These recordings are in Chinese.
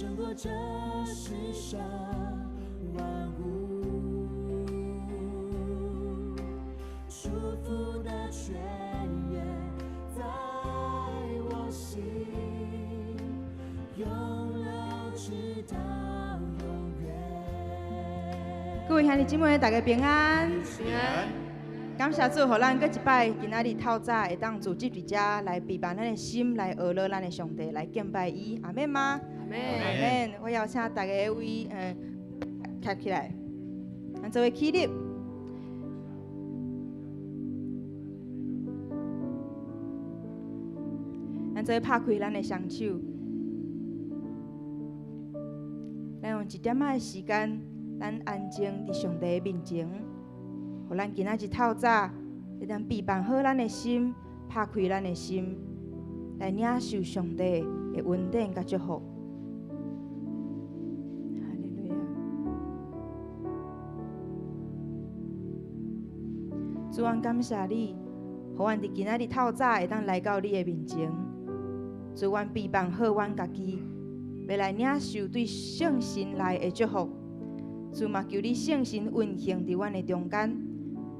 胜过这世上万物，祝福的泉源在我心，永流直到永远。各位兄弟姊妹，大家平安。平安。感谢主，互咱搁一摆，今仔日透早会当组织伫遮来陪伴咱的心，来学乐咱的上帝，来敬拜伊。阿免吗？阿免。阿免。我邀请大家为站起来，咱做伙起立。咱做伙拍开咱的双手，咱用一点仔的时间，咱安静伫上帝的面前。互咱今仔日透早会当备办好咱的心，拍开咱的心，来领受上帝的恩典甲祝福。哈利路亚！主，阮感谢你，互阮伫今仔日透早会当来到你的面前。主，阮备办好阮家己，要来领受对圣神来的祝福。主嘛，求你圣神运行伫阮的中间。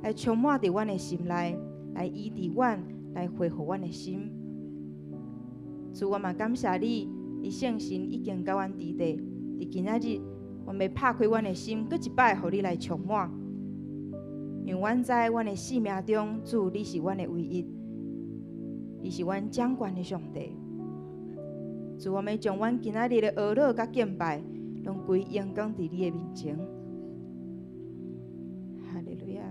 来充满伫阮的心内，来医治阮，来恢复阮的心。主，我嘛感谢你，你圣神已经甲阮伫地。伫今仔日，我要拍开阮的心，搁一摆，互你来充满。因为阮知阮的生命中，主你是阮的唯一，你是阮掌权的上帝。主，我要将阮今仔日的学乐甲敬拜，拢归荣光伫你的面前。哈利路亚！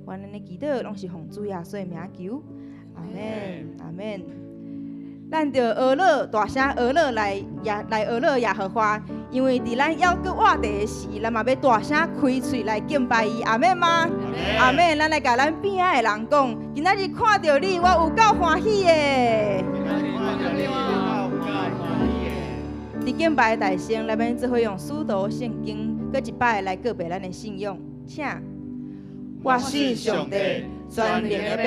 阮咱的祈祷拢是奉主耶稣的名求，阿免阿免。咱着学乐大声学乐来学乐耶和华，因为伫咱要搁活地的时，咱嘛要大声开嘴来敬拜伊，阿免吗？阿免。咱来甲咱边仔的人讲，今仔日看到你，我有够欢喜的。伫敬拜的大声，咱免只会用使徒圣经，搁一摆来告白咱的信仰，请。我信上帝，全能的爸，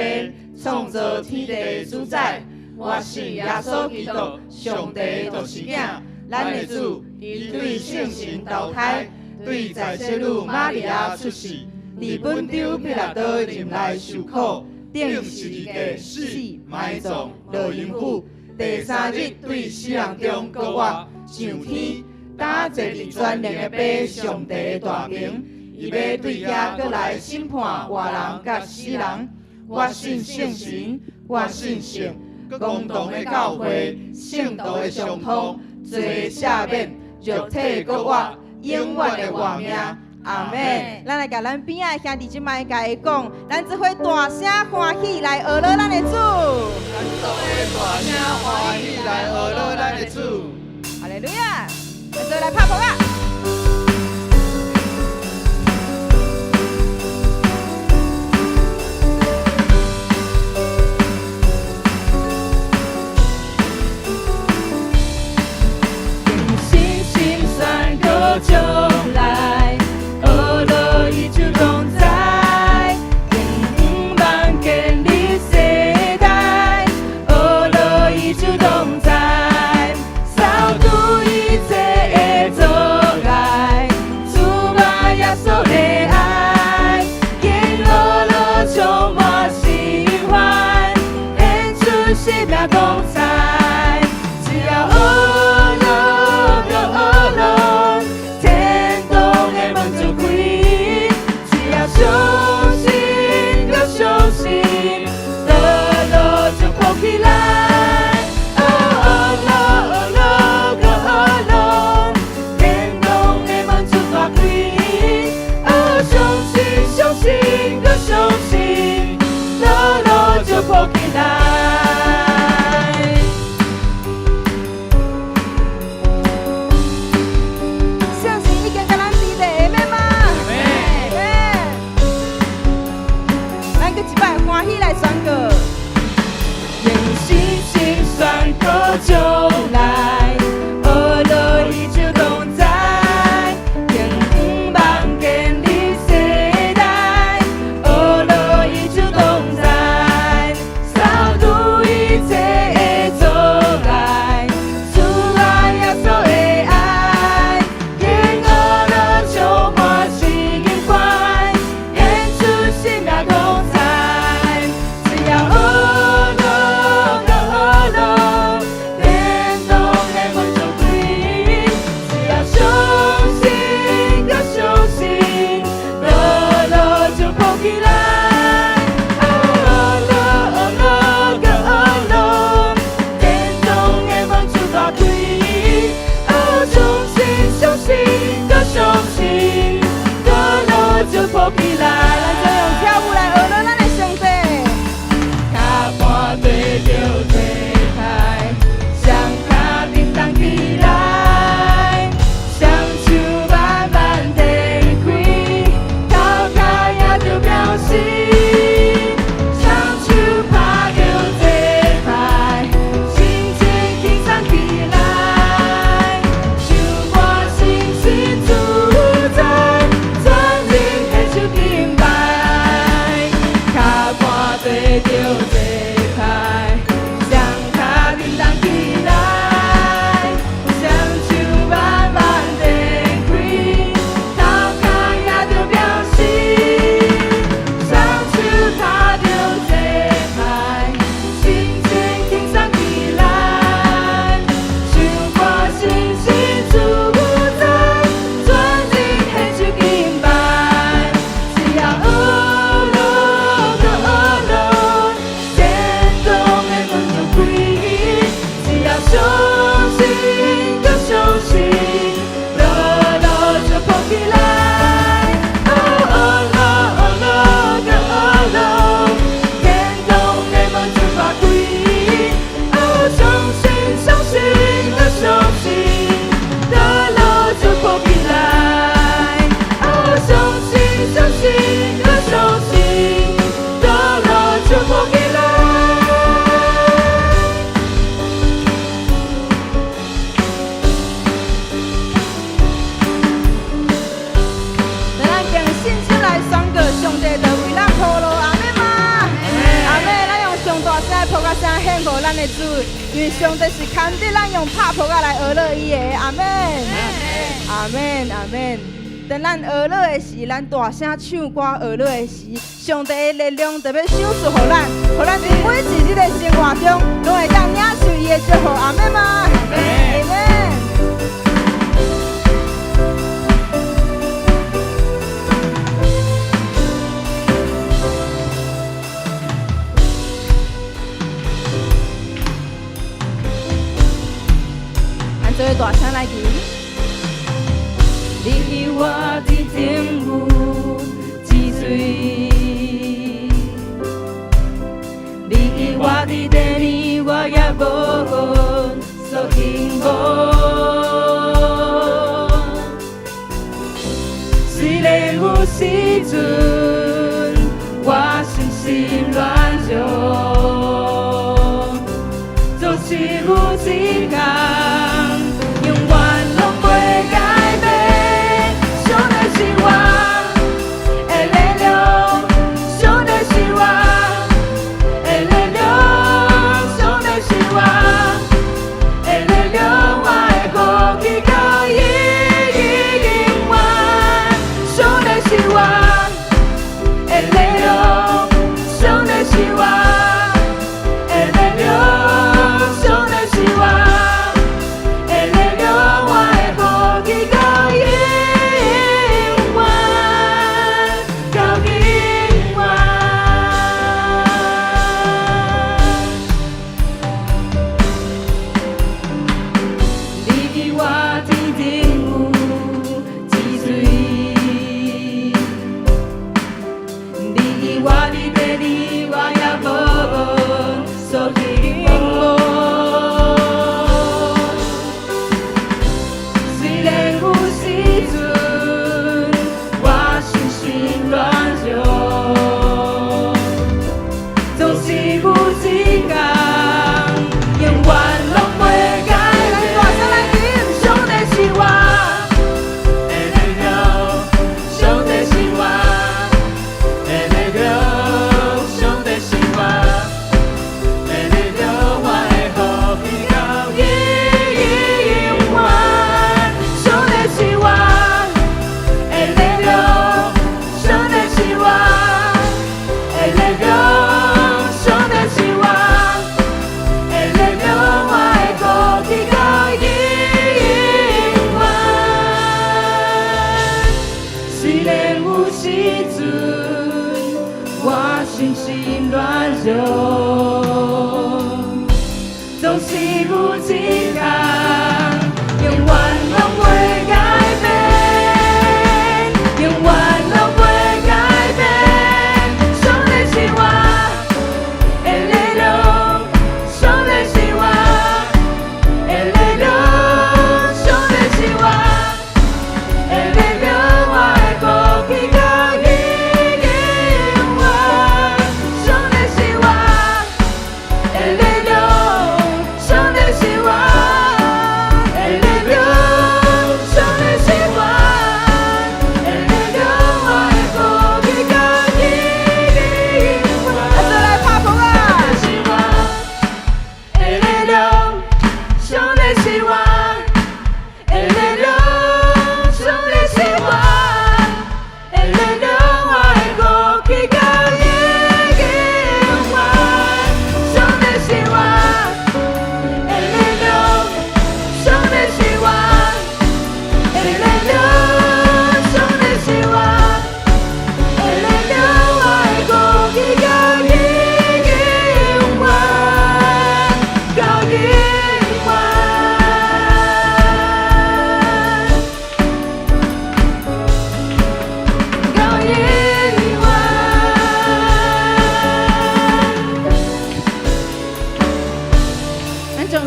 创造天地的主宰。我信耶稣基督，上帝就是囝，咱的主，伊对圣神投胎，对在世女玛利亚出世，伫本州彼拉多任内受苦，顶十字架死，埋葬，落阴府，第三日对死人中搁活，上天，打坐伫全能的爸上帝的大名。伊要对遐搁来审判活人甲死人。我信圣神，我信圣，公堂的教会，圣道的上通，罪赦免，肉体搁活，永远的活命。阿免。咱来甲咱边仔兄弟姊妹甲伊讲，咱只会大声欢喜来学乐咱的主。咱做伙大声欢喜来学乐咱的主。哈利路亚！咱做来拍鼓啊！就来，学乐伊就同在，永万建立世代，学乐伊就同在，扫除一切的阻碍，主把耶稣的爱，给乐乐充满心怀，演出生命光彩，只要学乐。咱的主，因为上帝是看得咱用拍扑仔来娱乐伊的。阿门，阿门，阿门。当咱娱乐的时，咱大声唱歌娱乐的时，上帝的力量特别赏赐予咱，予咱在每一日的生活中，拢会当领受伊的祝福。阿门吗？阿门。做大声来吟。你我的天父之水，你我的地理我也无所幸福。虽然有时阵我心心乱撞，总是有一天。总是有一天，永远拢袂改变，永远拢袂改变。上帝是我的力量，上帝是我的力量，上帝是我的力量，我会过去到永远。上帝是我的力量。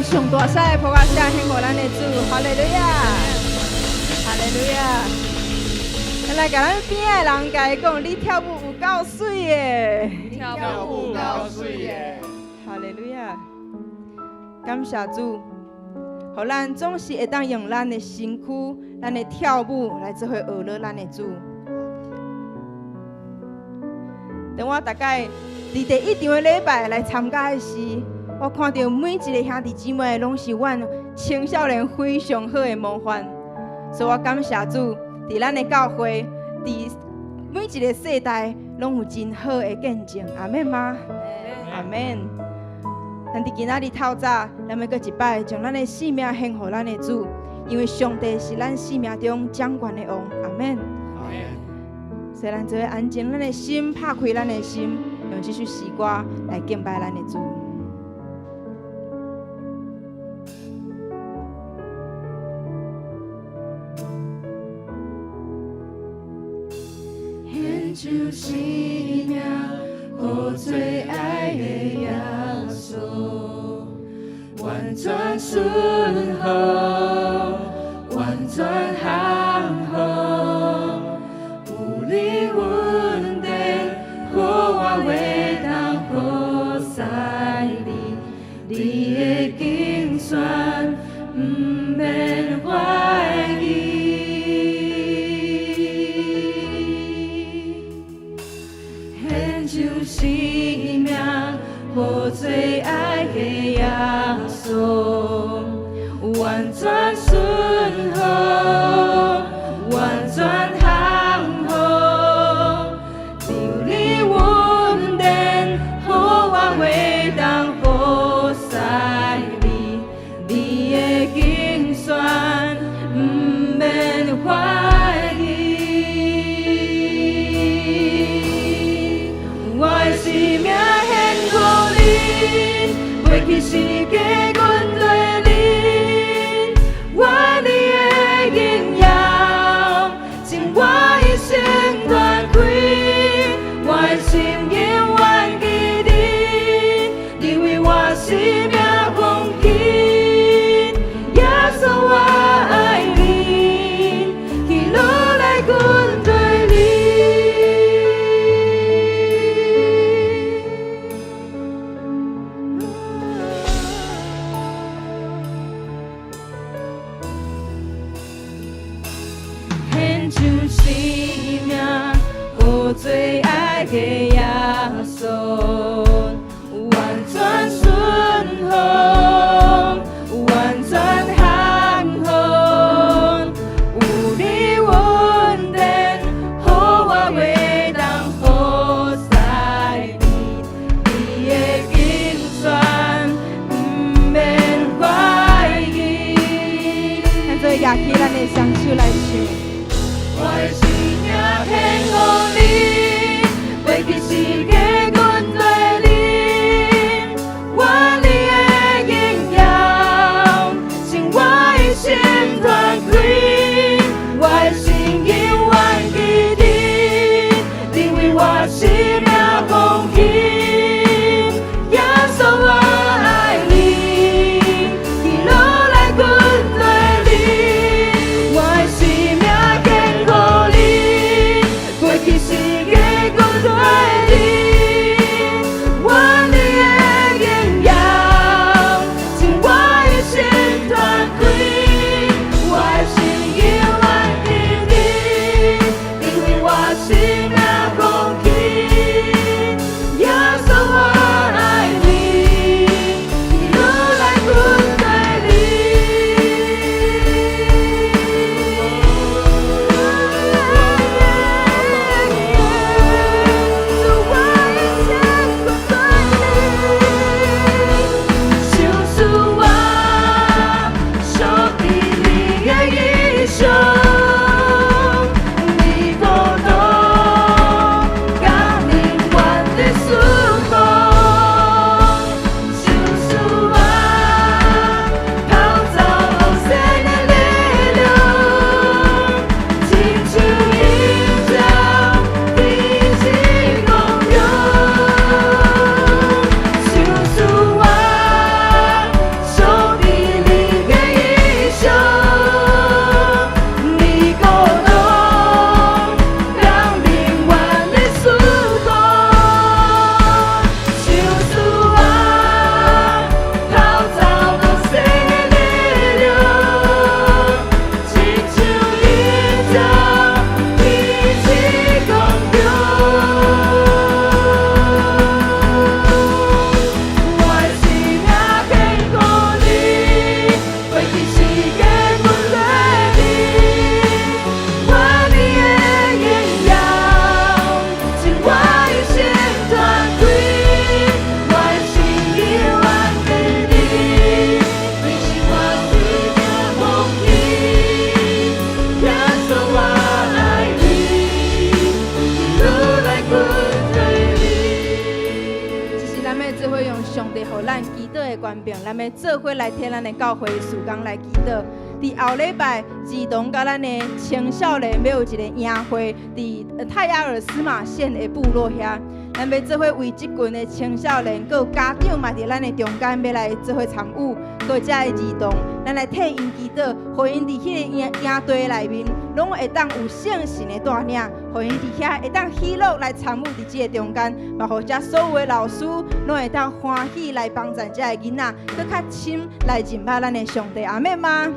上大声的普加声献给咱的主，哈利路亚，哈利路亚！来，甲咱边的人甲伊讲，你跳舞有够水的，跳舞有够水的，哈利路亚！感谢主，互咱总是会当用咱的身躯、咱的跳舞来做伙娱乐咱的主。当我大概伫第一场的礼拜来参加的时，我看到每一个兄弟姊妹拢是阮青少年非常好的模范，所以我感谢主，伫咱的教会，伫每一个世代拢有真好的见证。阿门吗？阿门。咱伫今仔日透早，咱要阁一摆将咱的性命献予咱的主，因为上帝是咱生命中掌权的王。阿门。所以咱做安静咱的心，拍开咱的心，用这首诗歌来敬拜咱的主。献出生命，予最爱的耶稣，完全顺服，完全降服，有你稳定，予我为当好使你的竞选，不免怀疑。生命，予最爱的耶稣，完全顺服，完全降服，求你稳定，予我为当好使你的竞选，不免怀疑。我的生命献予你，过去是假阮对你，我你的荣耀，请我一生传开。我的心永远记你，你为我生命奉献。耶稣我爱你，喜乐来阮对你。献出生命，予最爱的耶稣，完全顺服，完全降服，有你稳定，予我为当好使你的竞选，不免怀疑。咱做举起咱的双手来唱。我的生命献予你，过去是假阮对你，我你的荣耀，请我一生传开。我的心永远记你，你为我生命奉献。耶稣我爱你，喜乐来阮对你，我的生命献予你。祷的官兵，咱要做伙来替咱的教会事工来祈祷。伫后礼拜，自动甲咱的青少年要有一个营会，伫泰亚尔斯马县的部落遐，咱要做伙为即群的青少年，佮家长嘛伫咱的中间要来做伙参与，佮遮的儿童，咱来替因祈祷，互因伫迄个营队内面，拢会当有圣神的带领，互因伫遐会当喜乐来参与伫即个中间，嘛互遮所有的老师拢会当欢喜来帮助遮的囡仔，佮较深来敬拜咱的上帝。阿们吗？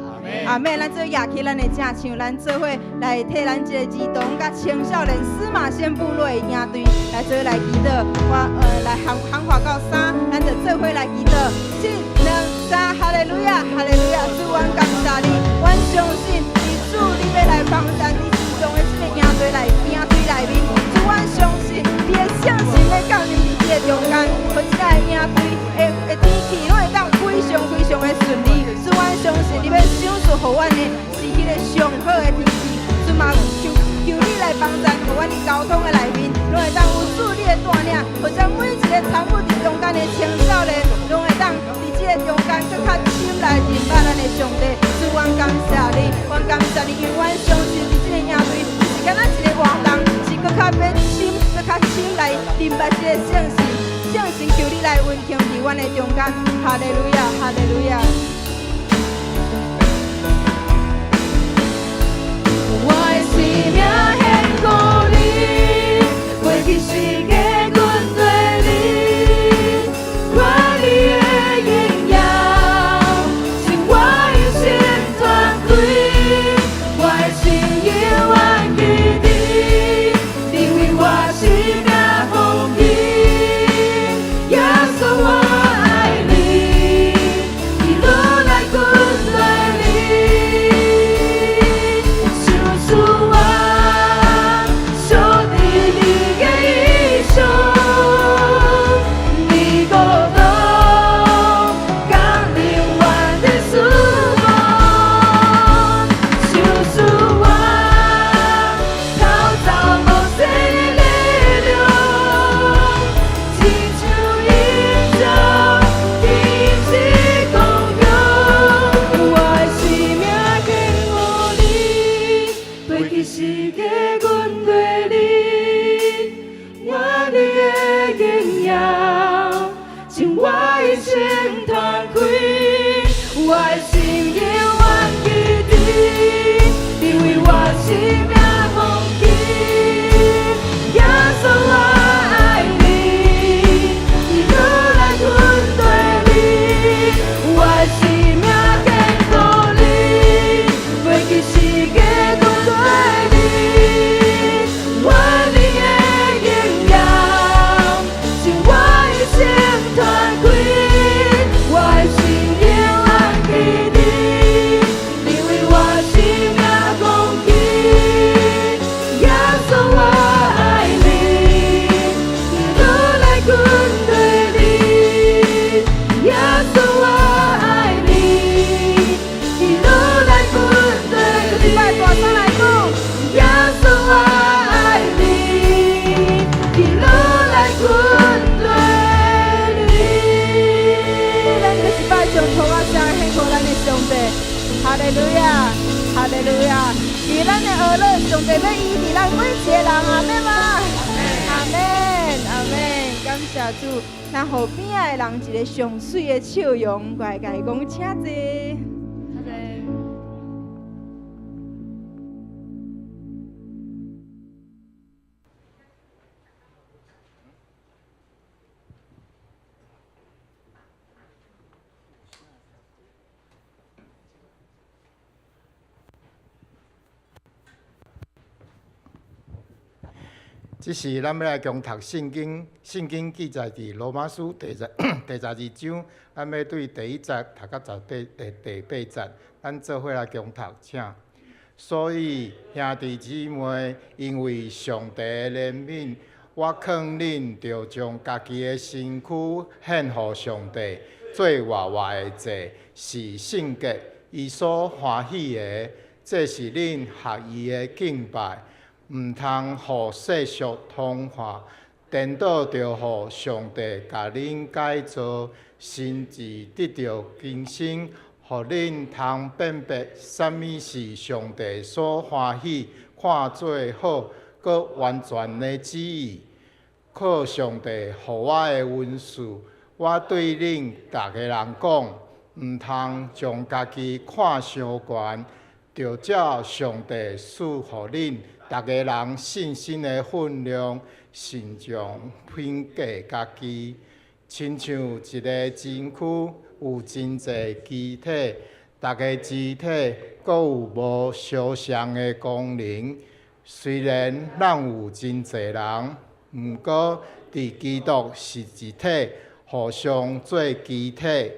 阿们，咱做亚起咱的正唱，咱做伙来替咱这个儿童甲青少年司马县部落的营队来做伙来祈祷。来喊话到3，咱就做伙来祈祷。1、2、3，哈利路亚，哈利路亚！主，阮感谢你，阮相信主，你要来帮助你自动的这个营队内面。主，阮相信你的圣神要降临伫这个中间，互这个营队的天气拢会当非常的顺利。主，阮相信你要赏赐互阮的是迄个上好的天气。主嘛，求你来帮助，互阮的交通的内面，拢会当有主你的带领，或者每一个参与伫中间的青少年，拢会当伫这个中间更较深来认识咱的上帝。主，阮感谢你，阮感谢你，因为阮相信伫这个营队是敢若一个活动，是更较要深、更较深来认识这个圣神。圣神求你来运行伫阮的中间，哈利路亚，哈利路亚。我的生命献给你，过去世界阮对你，我你的荣耀，是我一生团开，我的心永远记你，你为我生命奉献，耶稣我爱你，一路来跟随你。哈利路亚，哈利路亚！与咱的儿女上帝要医治咱每一个人，阿们吗？阿们，阿们！感谢主，咱后边的人一个上水的笑容，我来甲伊讲，请坐。这是咱要来共读圣经，圣经记载伫罗马书第12章，咱要对第1节读到第8节，咱做伙来共读，请。所以兄弟姊妹，因为上帝的怜悯，我劝恁着将家己的身躯献予上帝，做活活的祭，是圣洁，伊所欢喜的，这是恁合意的敬拜。毋通互世俗同化，颠倒着互上帝甲恁改造，甚至得到更新，互恁通辨别什么是上帝所欢喜、看做好、搁完全的旨意。靠上帝互我的恩赐，我对恁逐个人讲，毋通将家己看伤悬，着照上帝赐互恁逐个人信心的分量。慎重评价家己，亲像一个身躯有真侪肢体，逐个肢体各有无相像的功能。虽然咱有真侪人，毋过伫基督是一体，互相做肢体，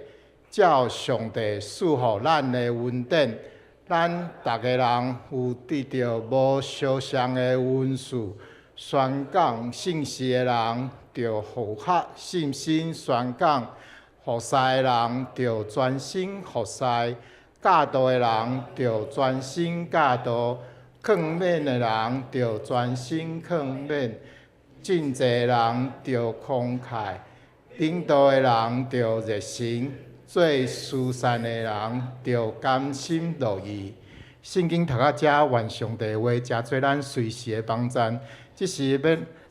照上帝赐予咱的恩典，咱逐个人有得到无相像的恩赐。宣讲信息的人，着符合信心宣讲；服侍的人，着专心服侍；教导的人，着专心教导；劝勉的人，着专心劝勉；尽责的人，着慷慨；领导的人，着热心；做慈善的人，着甘心乐意。圣经读到这，愿上帝话真做咱随时的帮助。即是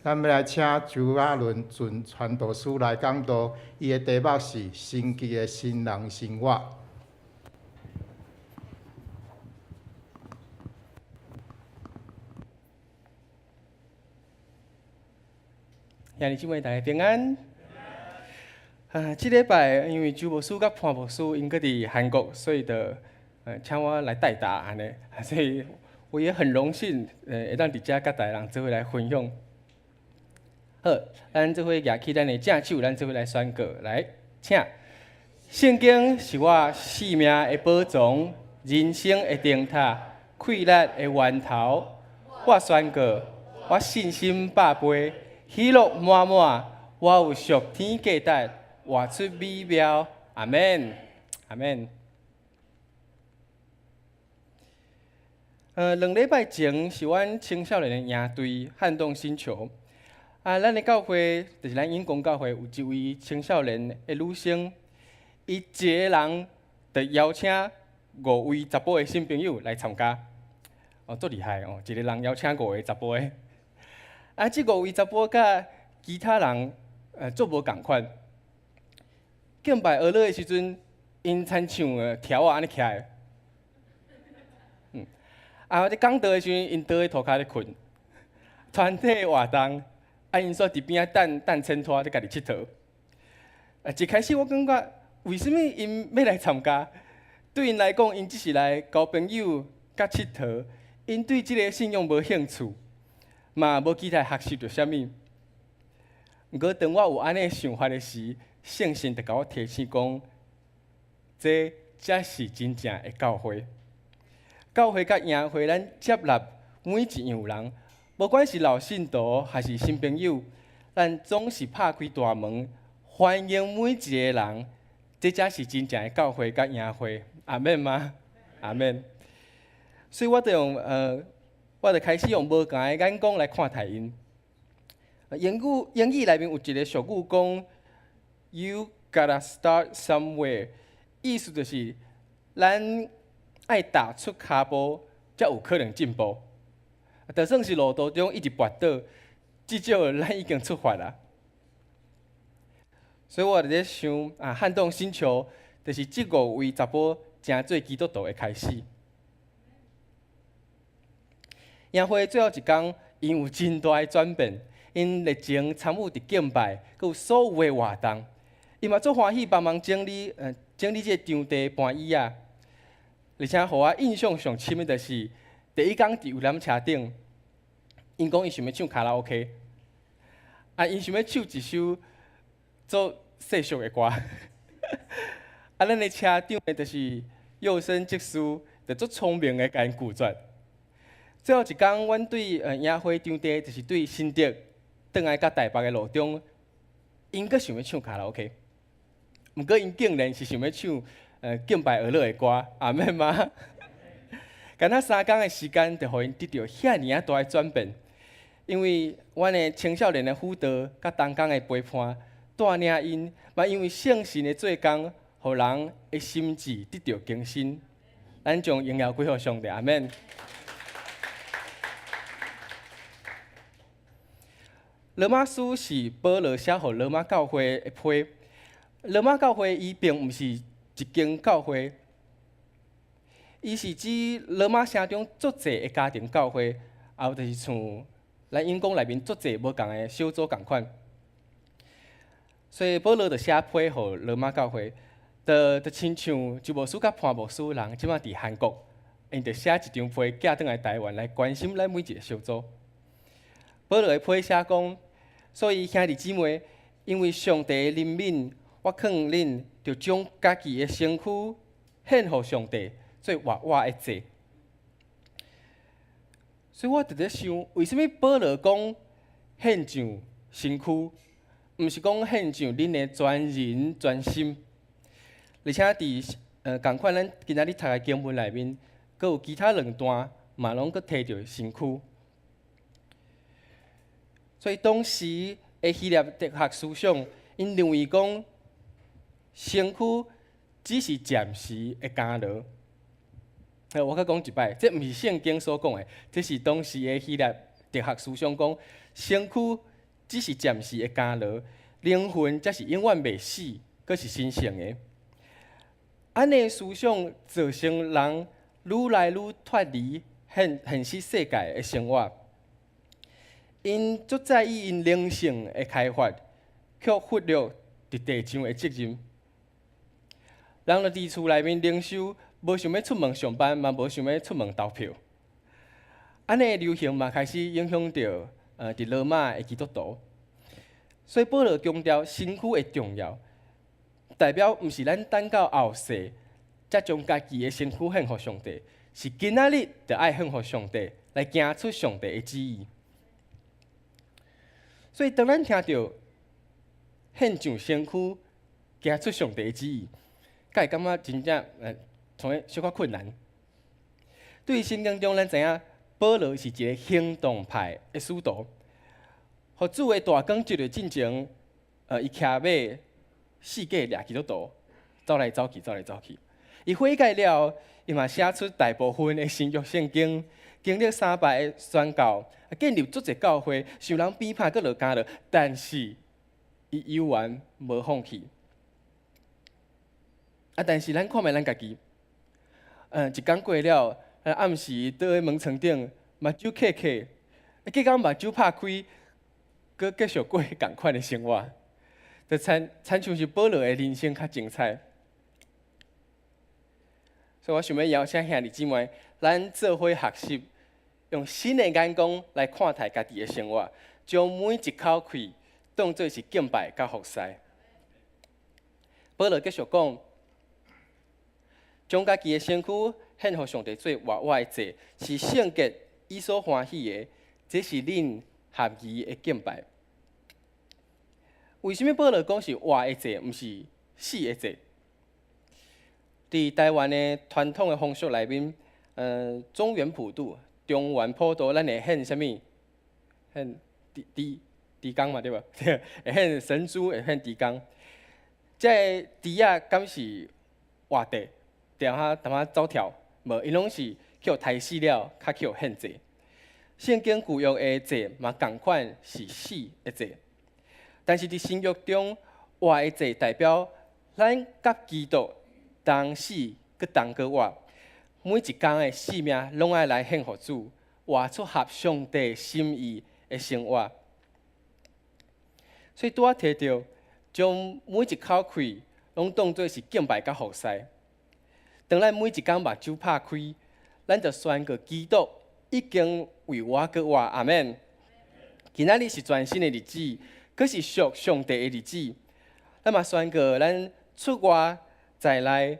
咱要来请周亚伦准传道师来讲道，伊的题目是《神奇的新人生活》。兄弟姊妹，大家平安。这礼拜因为周牧师甲潘牧师因搁伫韩国，所以请我来代打安尼，所以我也很荣幸会当伫遮甲大家人做伙来分享。好，咱做伙举起咱的正手，咱做伙来宣告，来，请。圣经是我生命的宝藏，人生的灯塔，快乐的源头。我宣告，我信心百倍，喜乐满满，我有属天价值，活出美妙。阿门，阿门。2礼拜前是阮青少年的营队撼动星球。咱的教会就是咱永光教会有一位青少年的女生，伊一个人就邀请5位查甫的新朋友来参加。足厉害哦！一个人邀请5个查甫的。这5位查甫甲其他人足无共款。敬拜学乐的时阵，因参像条安尼徛的。伫讲道的时阵，因倒喺涂骹咧困，团体活动，因煞伫边仔等衬托咧家己佚佗。一开始我感觉，为什么因要来参加？对因来讲，因只是来交朋友、甲佚佗，因对即个信仰无兴趣，嘛无期待学习着啥物。毋过当我有安尼想法的时，圣神就甲我提醒讲，这才是真正的教会。教会甲营会，咱接纳每一样人，无管是老信徒还是新朋友，咱总是拍开大门，欢迎每一个人。这才是真正的教会甲营会。阿免吗？阿免。所以我就开始用无同的眼光来看待因。英语内面有一个俗语讲 ，You gotta start somewhere， 意思就是咱爱踏出脚步，才有可能进步。就算是路途中一直跌倒，至少咱已经出发啦。所以我就咧想，撼动星球，就是这5位查甫正做基督徒的开始。营会最后一天，因有真大的转变，因热情参与伫敬拜，佮有所有的活动，伊嘛足欢喜帮忙整理这个场地搬椅啊。而且，互我印象上深的，就是第一天伫游览车顶，因讲伊想要唱卡拉 OK， 因想要唱一首做世俗的歌。咱的车长就是幼生技师，就足聪明的甲因拒绝。最后一天，阮对营会场地，就是对新竹转来甲台北的路中，因阁想要唱卡拉 OK， 毋过因竟然是想要唱敬拜而乐的歌，阿免吗？敢若3天的时间，就互因得到遐尔大的转变。因为阮的青少年的辅导甲同工的陪伴，带领因，嘛因为圣神的做工，互人的心智得到更新。咱将荣耀归互上帝，阿免。罗马书是保罗写予罗马教会的批。罗马教会伊并毋是一间教会，伊是指罗马城中足侪的家庭教会，也有就是像咱英公内面足侪无共的小组共款。所以保罗就写批予罗马教会，就亲像就牧师甲潘牧师人，即马伫韩国，因就写一张批寄转来台湾来关心咱每一个小组。保罗的批写讲，所以兄弟姊妹，因为上帝的怜悯，我劝恁着将家己的身躯献予上帝，做活活的祭。所以我直直想，为什么保罗讲献上身躯，毋是讲献上恁的全人全心？而且伫共款咱今仔日读的经文内面，阁有其他两段嘛，拢阁提着身躯。所以当时的希腊哲学思想，因认为讲身躯只是暂时的干扰。我甲讲一摆，这毋是圣经所讲的，这是当时的希腊哲学思想讲，身躯只是暂时的干扰，灵魂才是永远袂死，阁是神圣的。安尼思想造成人愈来愈脱离现实世界的生活。因足在意因灵性的开发，却忽略伫地上的责任。人就伫厝内面灵修，无想要出门上班，嘛无想要出门投票。安尼的流行嘛开始影响着伫罗马的基督徒。所以保罗强调身躯的重要，代表毋是咱等到后世才将家己的身躯献予上帝，是今仔日就爱献予上帝，来行出上帝的旨意。所以，当咱听到献上身躯，行出上帝的旨意，才会感觉真正从小可困难。对于圣经中，咱知影保罗是一个行动派的使徒，互主的大光接着进前，伊骑马四界掠基督徒，走来走去，走来走去。伊悔改了后，伊嘛写出大部分的新约圣经。经历300个宣教，建立足侪教会，受人批判，阁落干了，但是伊依然无放弃。但是咱看卖咱家己，一天过了，暗时倒喺门床顶，目睭刻刻，结果目睭拍开，阁继续过共款的生活，就亲像是保罗的人生较精彩。所以我想要邀请兄弟姊妹，咱做伙学习。用新的眼光来看待家己的生活，将每一口气当作是敬拜甲服侍。保罗继续讲，将家己的身躯献予上帝做活活的祭，是圣洁、伊所欢喜的，这是恁合宜的敬拜。为什么保罗讲是活的祭，毋是死的祭？伫台湾的传统的风俗内面，中原普渡。中原普渡，咱会献啥物？献猪公嘛，对无？会献神猪，会献猪公。这猪仔敢是活地，踮遐走跳，无，因拢是叫杀死了，较叫献祭。圣经旧约的祭嘛，共款是死的祭。但是伫新约中，活的祭代表咱甲基督同死，佮同个活。每一天的性命，拢爱来献予主，活出合上帝心意的生活。所以拄仔提到，将每一口气拢当作是敬拜甲服侍。当咱每一天目睭拍开，咱就宣告基督已经为我搁活，阿免。今仔日是全新的日子，佫是属上帝的日子。咱嘛宣告，咱出外在内。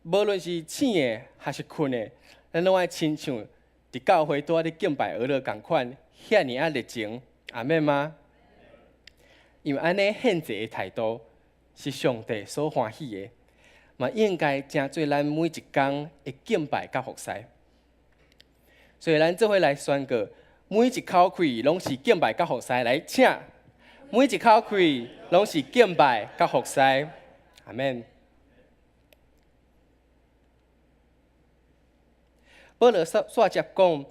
无论是醒的还是困的，咱拢爱亲像伫教会拄仔咧敬拜俄勒共款，遐尼热情，阿免吗？因为安尼献祭的态度是上帝所欢喜的，嘛应该成做咱每一天的敬拜甲服侍。所以咱做伙来宣告，每一口开拢是敬拜甲服侍，来请。每一口开拢是敬拜甲服侍，阿免。保罗煞接讲，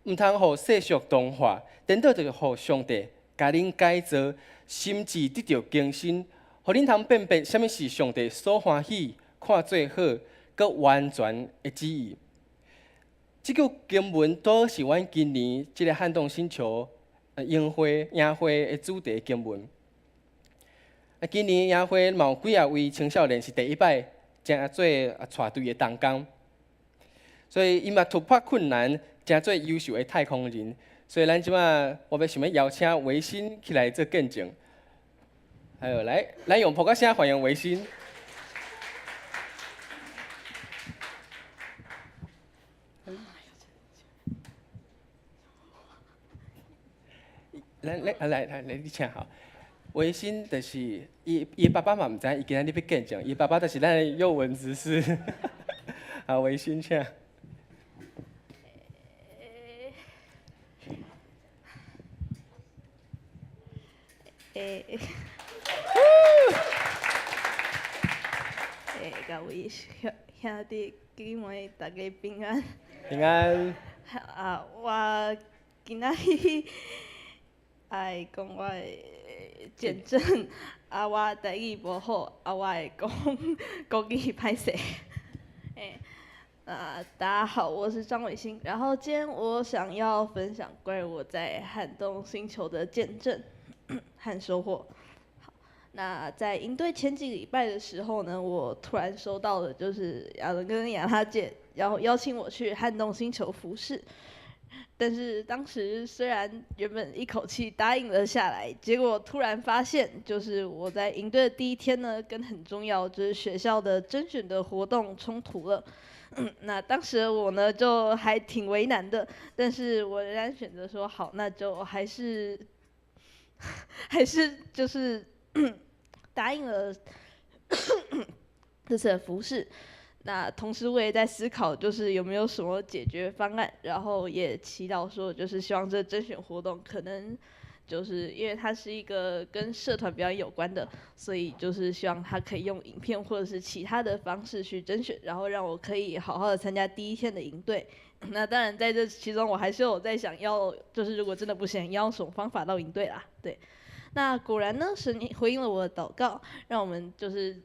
毋通互世俗同化，颠倒着互上帝甲恁改造，心智得到更新，互恁通辨别什么是上帝所欢喜、看最好、佮完全的旨意。这句经文都是阮今年即个撼动星球营会的主题经文。今年营会嘛有几啊位青少年是第一摆正做带队的同工，所以伊嘛突破困难，正做优秀的太空人。所以咱即马我要想要邀请维新起来做见证。还有来，咱用普卡声欢迎维新。来，你请好。维新就是伊爸爸嘛毋知，伊今仔日要见证，伊爸爸就是咱的幼文执事。好，维新请。各位兄弟姊妹，大家平安。平安。我今仔日爱讲我的见证，我台语无好，我会讲国语歹势。大家好，我是张伟星。然后今天我想要分享关于我在撼动星球的见证和收获。好，那在营队前几个礼拜的时候呢，我突然收到了就是亚伦跟亚拉姐邀请我去撼动星球服侍。但是当时虽然原本一口气答应了下来，结果突然发现，就是我在营队的第一天呢，跟很重要就是学校的甄选的活动冲突了。那当时的我呢，就还挺为难的，但是我仍然选择说好，那就还是就是答应了这次的服事。那同时我也在思考，就是有没有什么解决方案，然后也祈祷说，就是希望这甄选活动可能就是因为它是一个跟社团比较有关的，所以就是希望它可以用影片或者是其他的方式去甄选，然后让我可以好好的参加第一天的营队。那当然在这其中我还是有在想要，就是如果真的不行，要用什么方法到营队啦，对。那果然呢，神回应了我的祷告，让我们就是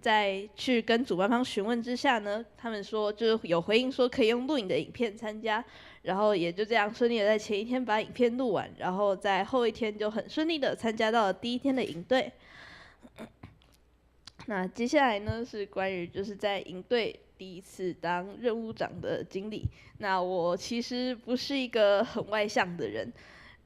在去跟主办方询问之下呢，他们说就是有回应说可以用录影的影片参加，然后也就这样顺利的在前一天把影片录完，然后在后一天就很顺利的参加到了第一天的营队。那接下来呢是关于就是在营队第一次当任务长的经历。那我其实不是一个很外向的人，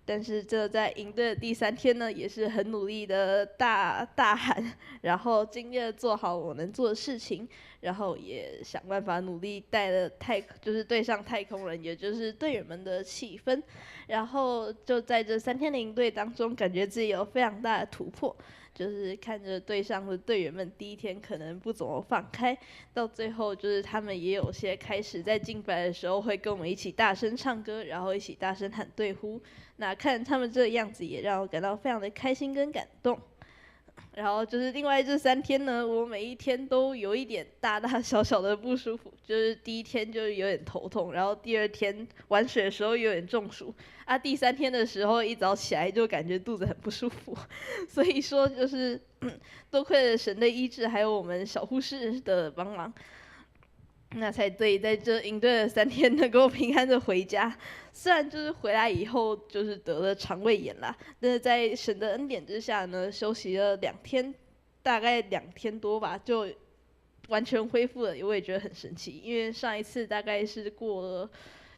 但是这在营队的第3天呢，也是很努力的大喊，然后尽力的做好我能做的事情，然后也想办法努力带了就是对上太空人，也就是队员们的气氛，然后就在这3天的营队当中，感觉自己有非常大的突破。就是看着队上的队员们第一天可能不怎么放开，到最后就是他们也有些开始在敬拜的时候会跟我们一起大声唱歌，然后一起大声喊队呼。那看他们这个样子也让我感到非常的开心跟感动。然后就是另外这3天呢，我每一天都有一点大大小小的不舒服，就是第一天就是有点头痛，然后第2天玩水的时候有点中暑，第3天的时候一早起来就感觉肚子很不舒服，所以说就是多亏了神的医治，还有我们小护士的帮忙，那才对在这营队的3天能够平安的回家。虽然就是回来以后就是得了肠胃炎啦，但是在神的恩典之下呢，休息了2天，大概2天多吧，就完全恢复了。我也觉得很神奇，因为上一次大概是过了，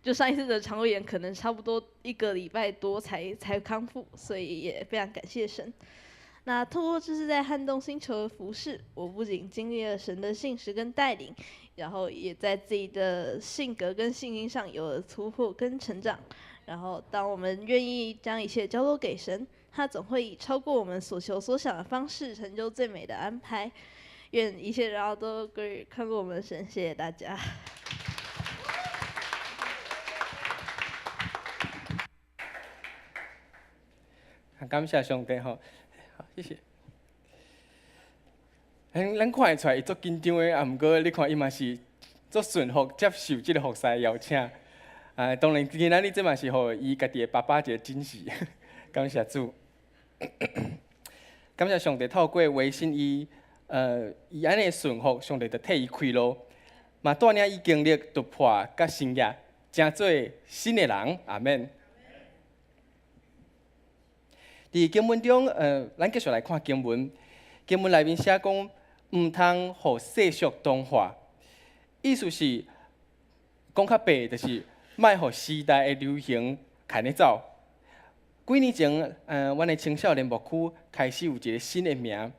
就上一次的肠胃炎可能差不多1个礼拜多才康复，所以也非常感谢神。那透过这次在撼动星球的服事，我不仅经历了神的信实跟带领，然后也在自己的性格跟信心上有了突破跟成长。然后当我们愿意将一切交托给神，他总会以超过我们所求所想的方式成就最美的安排。愿一切荣耀都归于看过我们的神，谢谢大家。感谢上帝吼，好，谢谢。咱看会出来伊足紧张的，啊，毋过你看伊嘛是足顺服接受即个服侍邀请。啊，当然今仔日这嘛是互伊家己的爸爸一个惊喜，感谢主。感谢上帝透过微信伊安尼顺服，上帝就替伊开路，嘛带领伊经历突破甲新业，成做新的人。阿免。伫经文中，咱继续来看经文。经文内面写讲，毋通互世俗同化，意思是讲较白，就是莫互时代的流行牵咧走。几年前，阮的青少年牧区开始有一个新的名，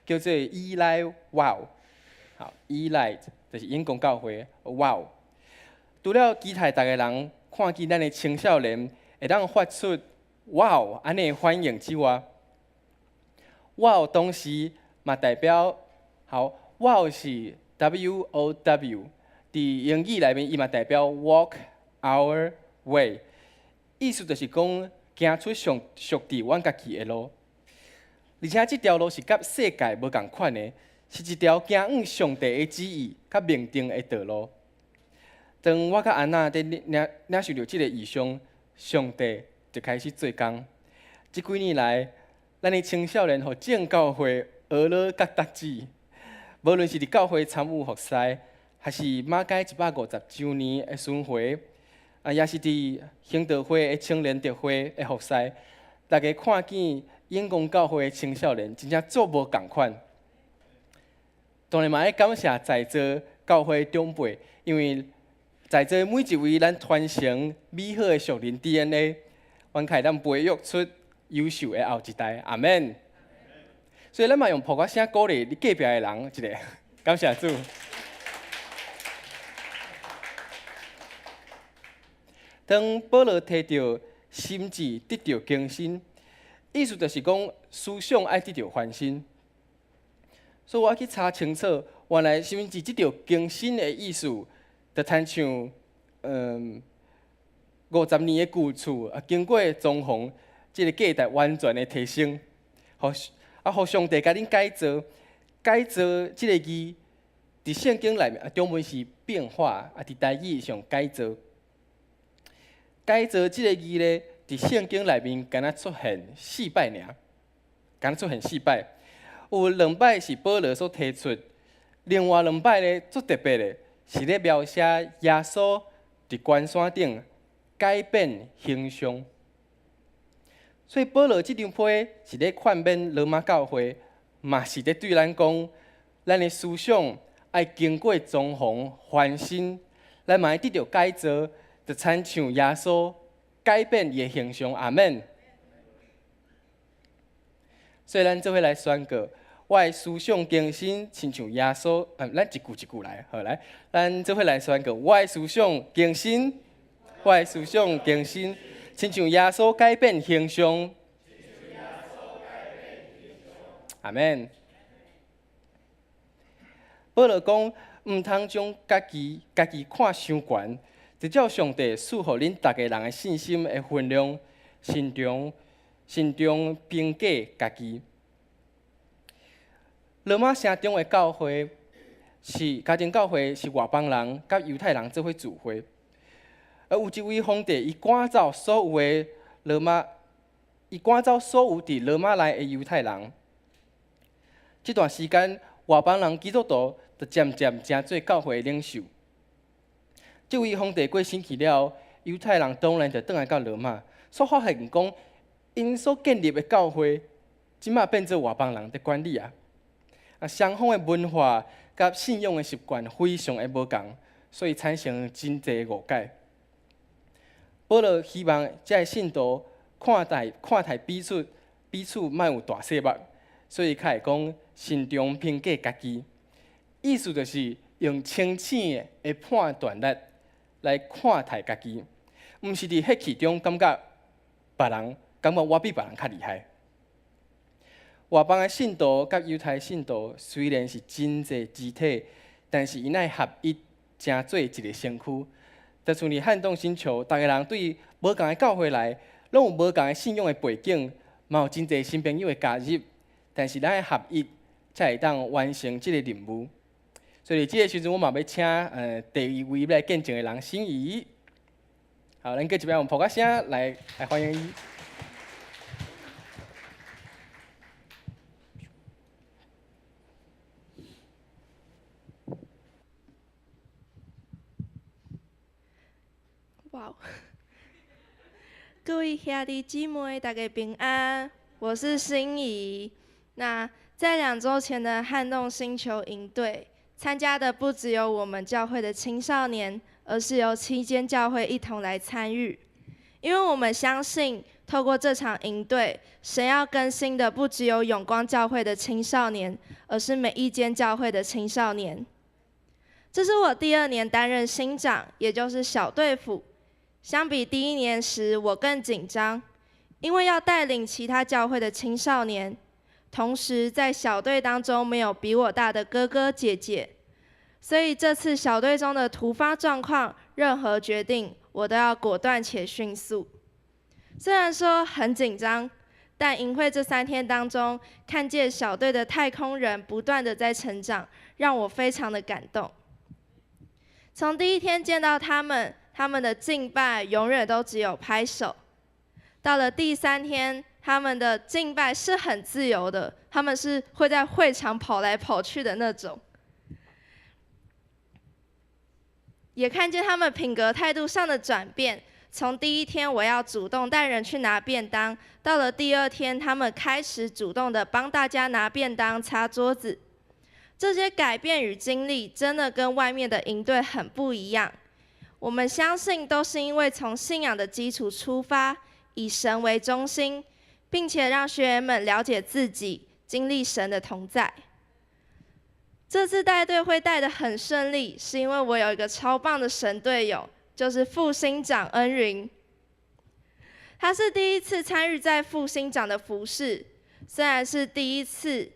叫做依赖 Wow。好，依赖就是英公教会 Wow。除了期待大家人看见咱的青少年会当发出 Wow 安尼反应之外，Wow 当时嘛代表好 ，Wow 是 W-O-W， 伫英语内面伊嘛代表 Walk Our Way， 意思就是讲行出属伫阮家己的路，而且即条路是甲世界无共款的，是一条行往上帝的旨意甲命定的道路。当我甲安娜伫领受到即个异象，上帝就开始做工。即几年来，咱的青少年互正教会学了甲达志，无论是伫教会参与服侍，还是马街150周年的巡回，也是伫兴德会的青年特会的服侍，大家看见永光教会的青少年真正足无共款。当然嘛，要感谢在座教会长辈，因为在座每一位咱传承美好的属灵 DNA， 阮开咱培育出优秀的后一代。阿免。所以咱嘛用普歌声鼓励你隔壁的人一个，感谢主。当保罗提到心智得到更新，意思就是讲思想爱得到翻新。所以我去查清楚，原来心智得到更新的意思，就亲像50年的旧厝经过装潢，即个价值完全的提升，互上帝甲恁改造，改造即个字，伫圣经内面中文是变化，伫台语上改造。改造即个字咧，伫圣经内面敢若出现4摆尔，敢若出现4摆。有2摆是保罗所提出，另外2摆咧足特别的，是咧描写耶稣伫关山顶改变形象。所以保罗即张批是咧劝勉罗马教会，嘛是咧对咱讲，咱的思想爱经过装潢翻新，咱嘛爱得到改造，就亲像耶稣改变伊的形象。阿免。所以咱做伙来宣告，我的思想更新，亲像耶稣。咱一句一句来，好来，咱做伙来宣告，我的思想更新，我的思想更新。亲像耶稣改变形象，阿免。保罗讲，毋通将家己看伤悬，直照上帝赐予恁逐个人的信心的分量，慎重评价家己。罗马城中的教会是家庭教会，是外邦人甲犹太人做伙聚会。而有一位皇帝，伊赶走所有伫罗马内的犹太人。这段时间，外邦人基督徒就渐成做教会的领袖。这位皇帝过身去了，犹太人当然就转来到罗马，所发现讲，因所建立的教会，即马变做外邦人的管理啊。双方的文化甲信仰的习惯非常的无共，所以产生真侪误解。保罗希望这些信徒看待彼此莫有大小目，所以才会讲慎重评价家己。意思就是用清醒的判断力来看待家己，毋是伫迄其中感觉我比别人较厉害。外邦的信徒甲犹太信徒虽然是真侪肢体，但是因爱合一，成做一个身躯。就像伫撼动星球，逐个人对无共的教会来，拢有无共的信仰的背景，嘛有真侪新朋友会加入，但是咱的合一才会当完成即个任务。所以即个时阵，我嘛要请第一位来见证的人心怡。好，咱搁一摆用普卡声来欢迎伊。哇！各位兄弟姐妹，大家平安，我是心怡。那在2周前的撼动星球营队，参加的不只有我们教会的青少年，而是由7间教会一同来参与。因为我们相信，透过这场营队，神要更新的不只有永光教会的青少年，而是每一间教会的青少年。这是我第2年担任新长，也就是小队辅。相比第1年时，我更紧张，因为要带领其他教会的青少年，同时在小队当中没有比我大的哥哥姐姐，所以这次小队中的突发状况，任何决定我都要果断且迅速。虽然说很紧张，但营会这3天当中，看见小队的太空人不断的在成长，让我非常的感动。从第1天见到他们的敬拜永远都只有拍手。到了第3天，他们的敬拜是很自由的，他们是会在会场跑来跑去的那种。也看见他们品格态度上的转变，从第1天我要主动带人去拿便当，到了第2天，他们开始主动的帮大家拿便当、擦桌子。这些改变与经历真的跟外面的营队很不一样。我们相信都是因为从信仰的基础出发，以神为中心，并且让学员们了解自己，经历神的同在。这次带队会带得很顺利，是因为我有一个超棒的神队友，就是副新长恩云。他是第1次参与在副新长的服事，虽然是第1次，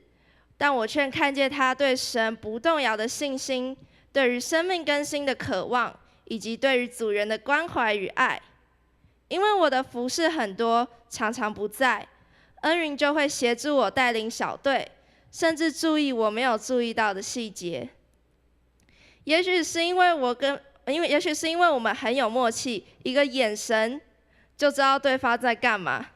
但我却看见他对神不动摇的信心，对于生命更新的渴望，以及对于组员的关怀与爱。因为我的服事很多，常常不在，恩云就会协助我带领小队，甚至注意我没有注意到的细节。也许是因为我们很有默契，一个眼神就知道对方在干嘛。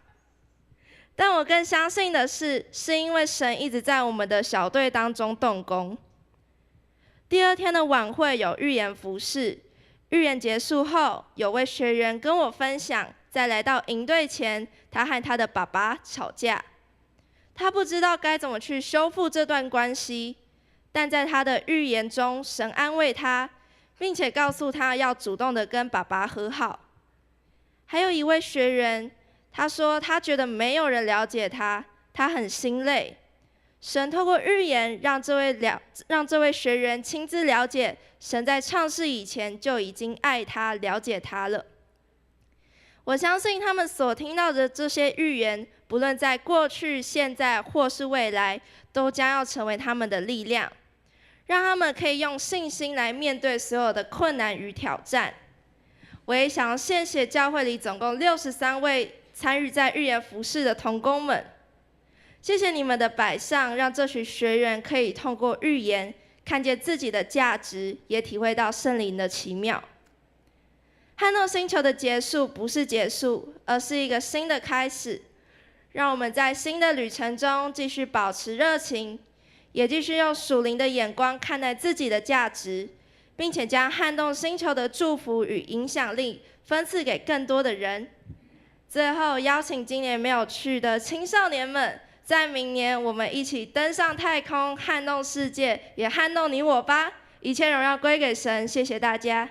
但我更相信的是因为神一直在我们的小队当中动工。第2天的晚会有预言服事，预言结束后，有位学员跟我分享，在来到营队前，他和他的爸爸吵架，他不知道该怎么去修复这段关系，但在他的预言中，神安慰他，并且告诉他要主动的跟爸爸和好。还有一位学员，他说他觉得没有人了解他，他很心累。神透过预言让这位学员亲自了解，神在创世以前就已经爱他、了解他了。我相信他们所听到的这些预言，不论在过去、现在或是未来，都将要成为他们的力量，让他们可以用信心来面对所有的困难与挑战。我也想要谢谢教会里总共63位参与在预言服事的同工们，谢谢你们的摆上，让这群学员可以透过预言看见自己的价值，也体会到圣灵的奇妙。撼动星球的结束不是结束，而是一个新的开始。让我们在新的旅程中继续保持热情，也继续用属灵的眼光看待自己的价值，并且将撼动星球的祝福与影响力分赐给更多的人。最后，邀请今年没有去的青少年们，在明年我们一起登上太空，撼动世界，也撼动你我吧！一切荣耀归给神，谢谢大家。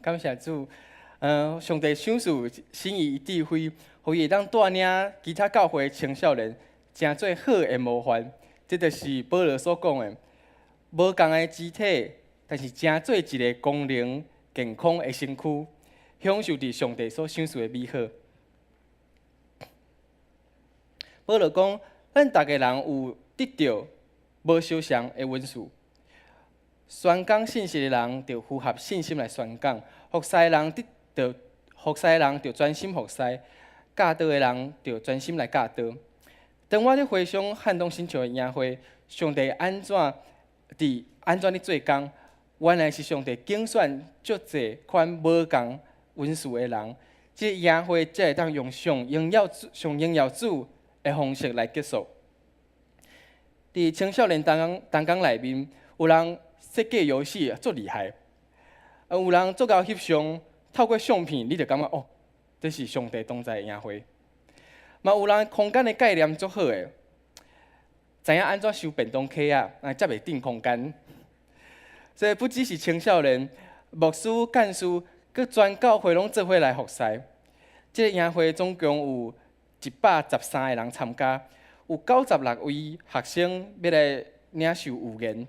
感谢主，上帝赏赐心意智慧，予伊会当带领其他教会青少年，成做好的模范。这就是保罗所讲的，无共的肢体，但是成做一个功能健康的身躯，享受着上帝所赏赐的美好。保罗讲，咱大家人有得到无相像的恩赐，宣讲信息的人就符合信心来宣讲，服侍的人就专心服侍，教导的人就专心来教导。当我咧回想撼动星球的营会，上帝安怎咧做工？原来是上帝拣选足侪款无共温顺的人，即个营会才会当用上荣耀主的方式来结束。伫青少年当工内面，有人设计游戏足厉害，有人足够翕相，透过相片你就感觉哦，这是上帝同在的营会。嘛有人空间的概念足好诶，知影安怎收便当盒啊，才袂占空间。所以不只是青少年，牧师、干事，佮全教会拢做伙来服侍。这个营会总共有113个人参加，有96位学生要来领受预言。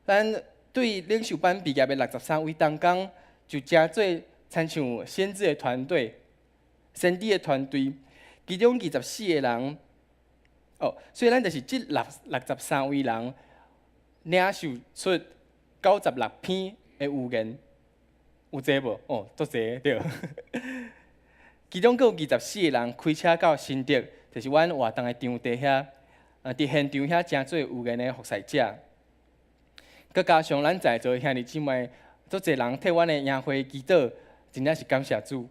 咱对领袖班毕业的63位同工，就真做亲像先知的团队。先知的团队，其中24个人，所以咱就是这63位人领受出96篇的预言，有济无？足济对。其中佫有24个人开车到新竹，就是阮活动的场地遐，伫现场遐真做预言的服侍者。佮加上咱在座兄弟姊妹，足济人替阮的营会祈祷，真正是感谢主。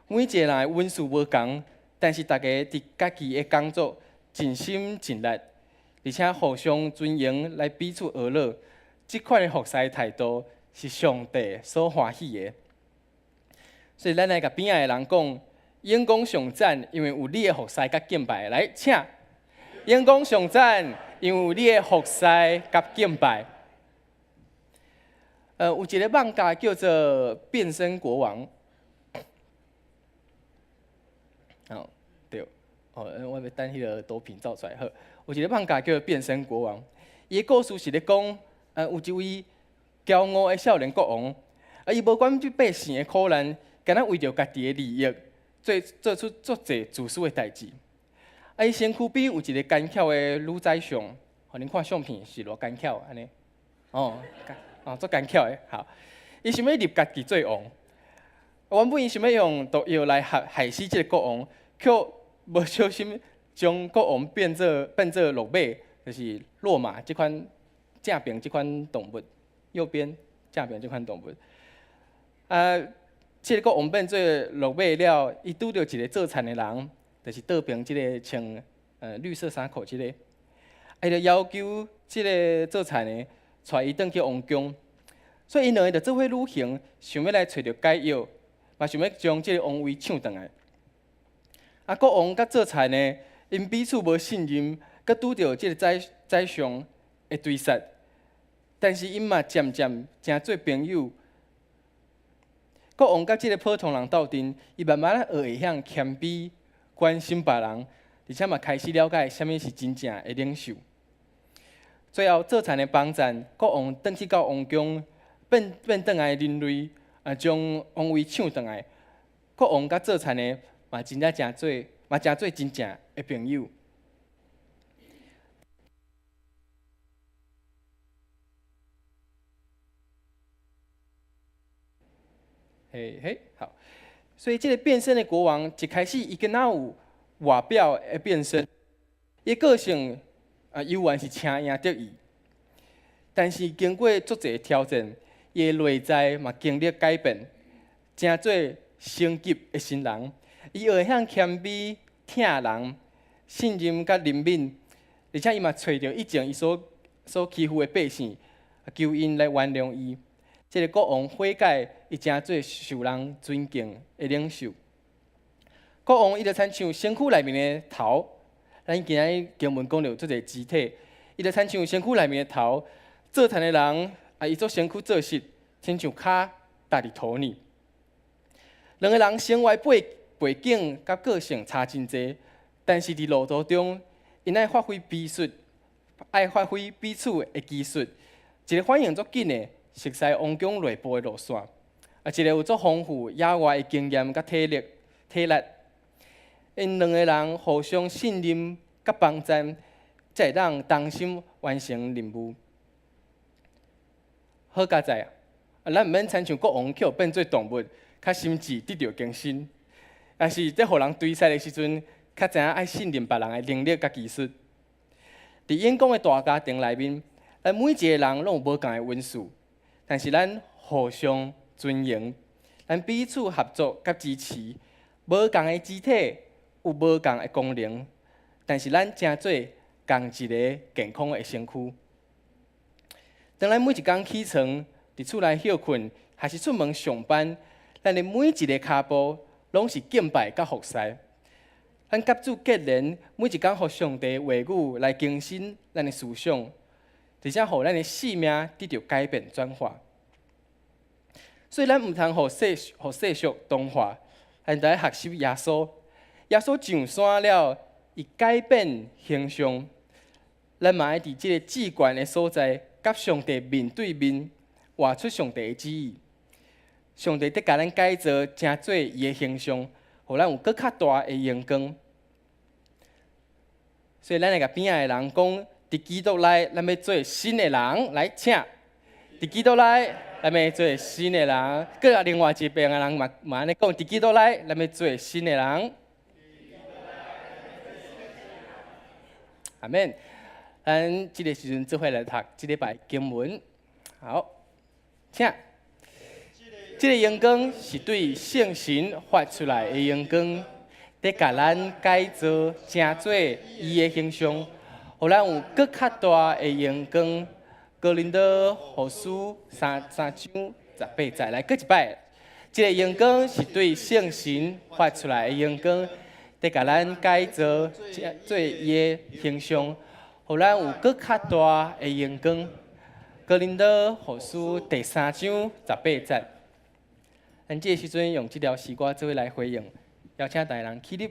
每一个人的温数无同，但是大家伫家己的工作尽心尽力，而且互相尊荣来彼此学乐。即款的服侍态度是上帝所欢喜的。所以咱来甲边仔的人讲，阳光上赞，因为有你的服侍甲敬拜。来，请阳光上赞，因为有你的服侍甲敬拜。有一个漫画叫做《变身国王》。对，我要等迄个图片照出来好。有一个漫画叫做《变身国王》，伊的故事是咧讲，有一位骄傲的少年国王，伊无管百姓的苦难，干那为着家己的利益，做出足侪自私的代志。伊身躯边有一个干巧的女宰相，互恁看相片是偌干巧安尼，足干巧的。好，伊想要立家己做王。原本伊想要用毒药来害死这个国王，却无小心将国王变做鹿马，就是骆马这款正边这款动物，右边正边这款动物。这个国王变做鹿马了，伊拄到一个做田的人，就是倒边这个穿绿色衫裤这个，伊就要求这个做田的带伊转去王宫，所以因两个就做伙旅行，想要来找到解药。嘛想要将这个王位抢回来。国王甲做田呢，因彼此无信任，佮拄着这个宰相的追杀，但是因嘛渐渐成做朋友。国王甲这个普通人斗阵，伊慢慢学会晓谦卑、关心别人，而且嘛开始了解什么是真正的领袖。最后做田的帮战，国王转去到王宫，变转来人类。将王位抢回来，国王甲做田的嘛真正真做真正的朋友。好。所以这个变身的国王一开始伊跟哪有外表的变身，伊个性犹原是请赢得意，但是经过足侪挑战。伊的内在嘛经历改变，真做升级的新人。伊学会晓谦卑、疼人、信任甲怜悯，而且伊嘛找到以前伊所欺负的百姓，求因来原谅伊。这个国王悔改，伊真做受人尊敬的领袖。国王伊就亲像身躯内面的头，咱今日经文讲到做个肢体，伊就亲像身躯内面的头，做田的人。伊做身躯做事，亲像骹踏伫土里。两个人生活背景甲个性差真侪，但是伫路途中，因爱发挥彼此的技术。一个反应足紧的，熟悉王宫内部的路线；一个有足丰富野外的经验甲体力。因两个人互相信任甲帮助，才会当同心完成任务。好佳哉啊！咱毋免亲像国王去变做动物，较心智得到更新，也是在互人对赛的时阵，较知影爱信任别人的能力甲技术。伫演讲的大家庭内面，咱每一个人拢有无共的温数，但是咱互相尊荣，咱彼此合作甲支持。无共的肢体有无共的功能，但是咱正做共一个健康的身躯。当咱每一天起床，伫厝内休困，还是出门上班，咱的每一个脚步拢是敬拜甲服侍。咱甲主结连，每一天互上帝话语来更新咱的思想，而且互咱的生命得到改变转化。所以咱毋通互世俗同化，咱得学习耶稣。耶稣上山了，伊改变形象。咱嘛爱伫即个至悬的所在，甲上帝面对面，活出上帝的旨意。上帝得甲咱改造，成做伊的形象，互咱有更较大的荣光。所以咱会甲边仔的人讲，伫基督内，咱要做新的人。来，请！伫基督内，咱要做新的人。搁有另外一边的人嘛安尼讲，伫基督内，咱要做新的人。阿免。咱即个时阵做伙来读即礼拜经文。好，请。即个阳光是对圣神发出来的阳光，得甲咱改造，成做伊的形象，互咱有更较大的阳光。哥林多后书3章18节，来，搁一摆。即个阳光是对圣神发出来的阳光，得甲咱改造，成做伊的形象。互咱有更较大的阳光。哥林多后书第3章18节，咱这个时阵用这条诗歌做来回应，邀请大家人起立。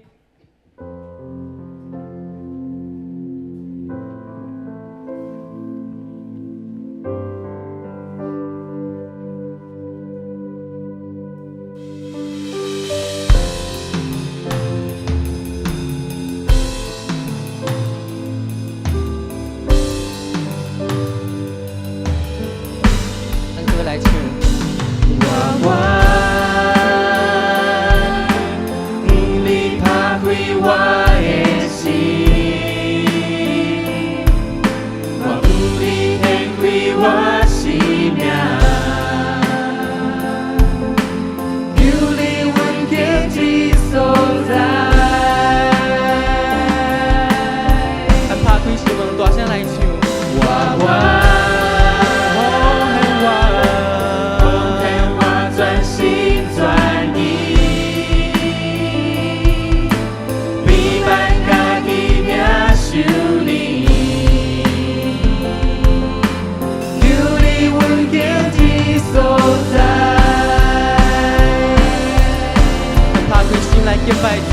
敬拜主，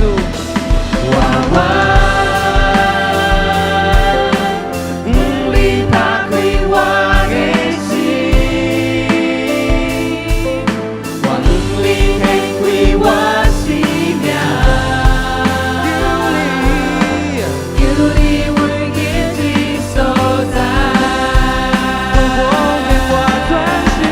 你打开我的心，我你献开我生命，求你稳定这所在，我给我专心，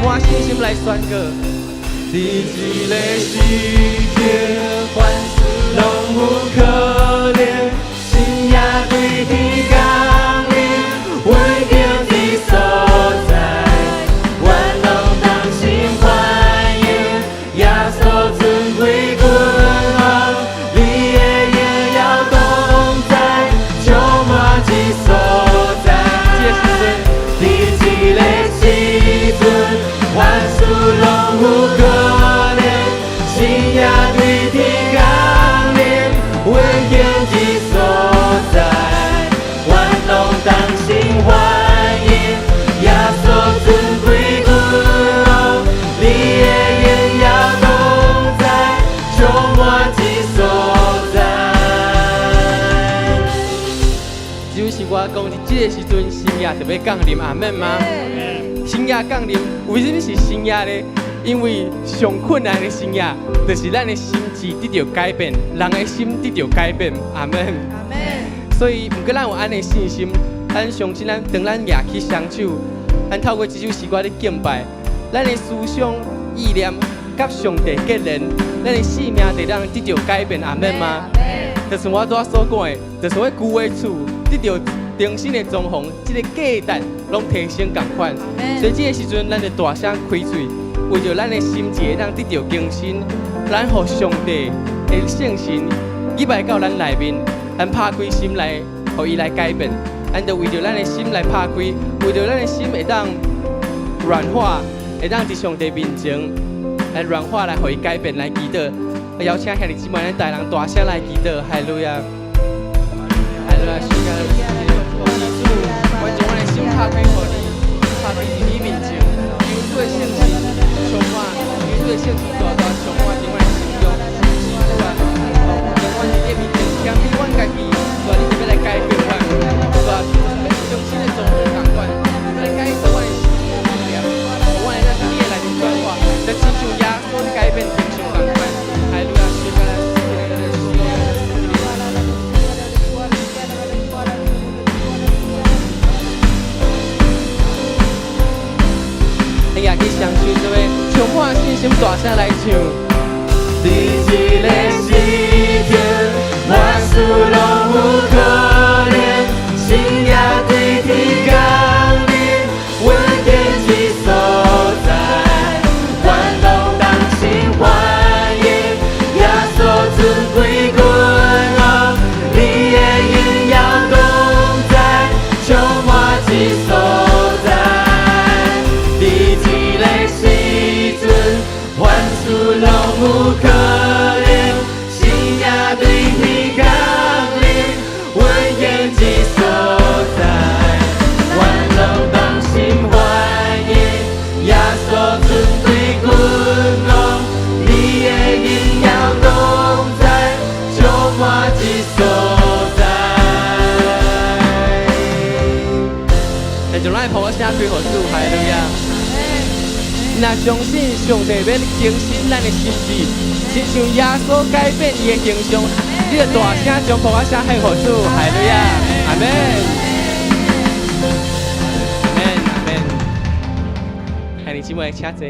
我信心来宣告，伫一个时刻，凡事拢有可能，心也对天降临，稳定伫所在，愿拢当心欢迎，耶稣尊贵君王，你的荣耀同在，充满这所在。伫一个时阵。万事拢有可能，心也对天降临，稳定之所在，讲是这个时阵新耶就要降临，阿们吗？新耶降临，为什么是新耶呢？因为上困难的新耶，就是咱的心智得到改变，人的心得到改变，阿们。阿门。所以，毋过咱有安的信心，咱相信咱当咱举起双手，咱透过这首诗歌的敬拜，咱的思想意念甲上帝结连，咱的性命就让得到改变，阿们吗？就是我拄仔所讲的，就是我旧的厝得到重新的装潢，这个价值拢提升同款。所以这个时阵，咱就大声开嘴，为着咱的心智让得到更新，咱互上帝的圣神入来到咱内面，咱拍开心来，互伊来改变。咱就为着咱的心来拍开，为着咱的心会当软化，会当伫上帝面前来软化，来互伊改变，来祈祷。我邀请兄弟姊妹，咱大人大声来祈祷，哈利路亚，哈利路亚，主完全我的心拍开，互你，拍开伫你面前，有主的圣神充满，有主的圣神大大充满伫我的心中，主啊，让我伫你面前，谦卑阮家己，主啊，你特别来改变我，主啊，重新的装潢同款，来改变我的心念，我会让你的来转化，让亲像耶稣的改变，亲像同款。也去享受这位充满信心大声来唱。伫这个时阵，万事拢有可能，信仰对天降临，稳定之所在，万众当心欢迎，耶稣尊贵君王，你的荣耀同在，充满之所在。万事拢有可能，信仰对天降临，稳健之所在，万众当心欢迎，耶稣尊贵君王，你的荣耀同在，充满之所在。就咱的我声开互主，哈利路亚。若相信上帝要更新咱的心智，亲像耶稣改变伊的形象，你就大声将我声献互主，哈利路亚，阿门，阿门，阿门。兄弟姊妹，请坐。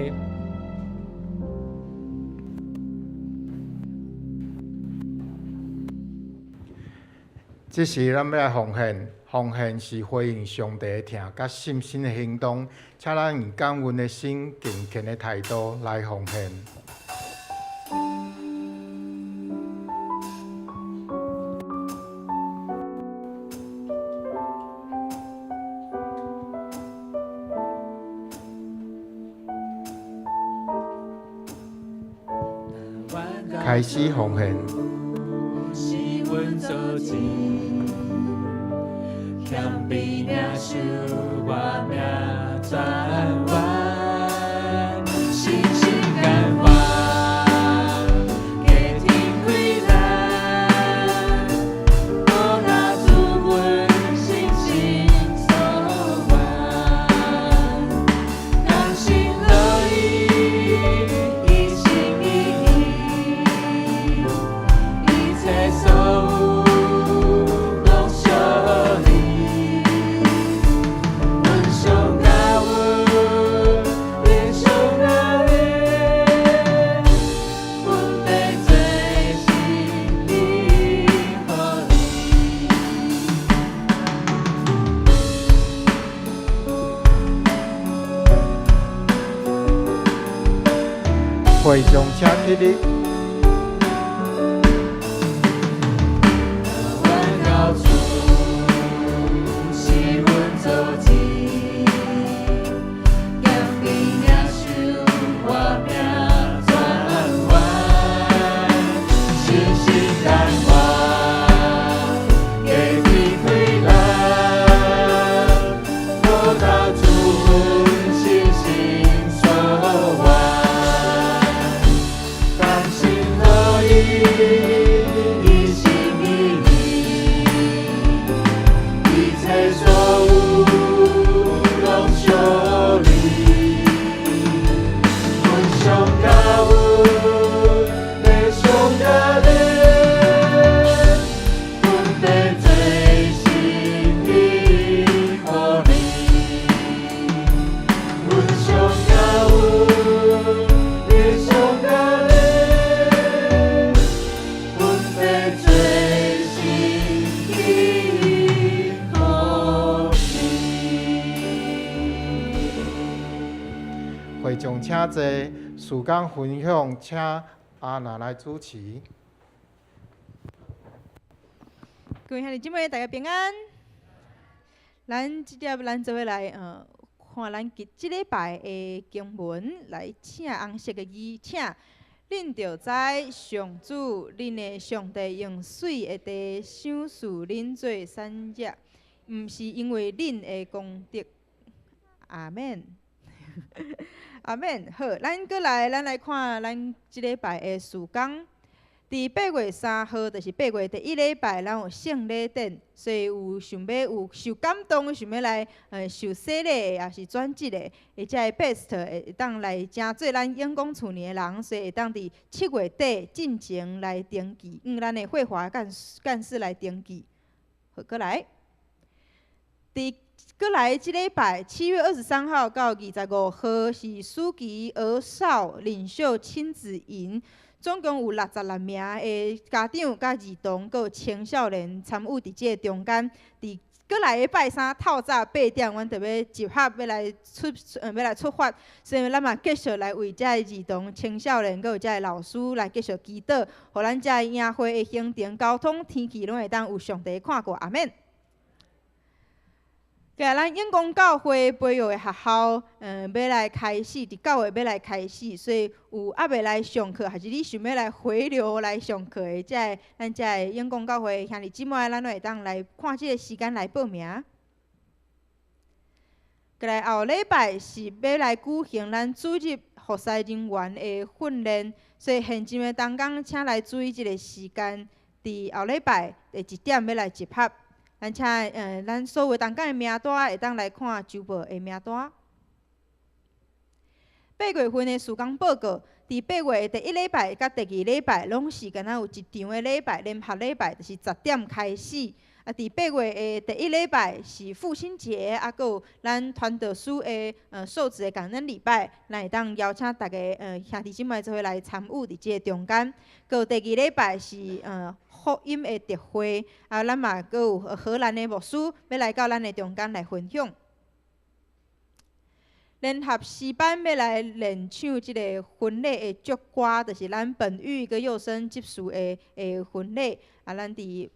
这是咱要来奉献，奉献是回应上帝的听，甲信心的行动。请咱以感恩的心、敬虔的态度来奉献。开始奉献。强逼领受我命转弯，信心感化，给天开蓝，我拿出阮信心所愿，甘心乐意，一心一意，一切所有拢属你。会众请起立。会众请坐，时间分享，请阿娜来主持。各位兄弟姊妹，大家平安。咱做伙来看咱即礼拜的经文，来请红色的字，请恁着知上主恁的上帝用水的地赏赐恁做产业，毋是因为恁的功德。阿免。阿免。好，咱来看咱即礼拜的事工。伫8月3号，就是8月第一礼拜，咱有圣礼典，所以有受感动，想要来受洗礼的，也是转职的，或者会 best 会当来正做咱永光厝里的人，所以会当伫7月底进前来登记，咱的会华干事来登记。好，过来。过来即礼拜7月23号到25号是暑期儿少领袖亲子营。总共有66名的家长、甲儿童，佮青少年参与伫即个中间。伫过来的拜三透早8点，阮特别集合要来出发，所以咱嘛继续来为遮个儿童、青少年，佮有遮个老师来继续祈祷，互咱遮个营会的行程、交通、天气拢会当有上帝看顾。阿免。咱永光教会培育的学校，要来开始，伫9月要来开始，所以有还未来上课，还是你想要来回流来上课的，咱遮个永光教会兄弟姊妹，咱都会当来看即个时间来报名。过来后礼拜是要来举行咱主日服侍人员的训练，所以现今的同工请来注意即个时间，伫后礼拜第1点要来集合。咱请咱所有同工的名单会当来看周报的名单。8月份的事工报告，伫8月的第一礼拜甲第2礼拜，拢是敢若有一场的礼拜，联合礼拜，就是10点开始。啊，伫8月的第一礼拜是父亲节，啊，佮有咱传道书的受子的感恩礼拜，咱会当邀请大家兄弟姊妹做伙来参与伫即个中间。佮有第2礼拜是福音的特会，啊，咱嘛佮有荷兰的牧师要来到咱的中间来分享。联合诗班要来练唱即个婚礼的祝歌，就是咱本育佮幼生接受的婚礼。啊，咱伫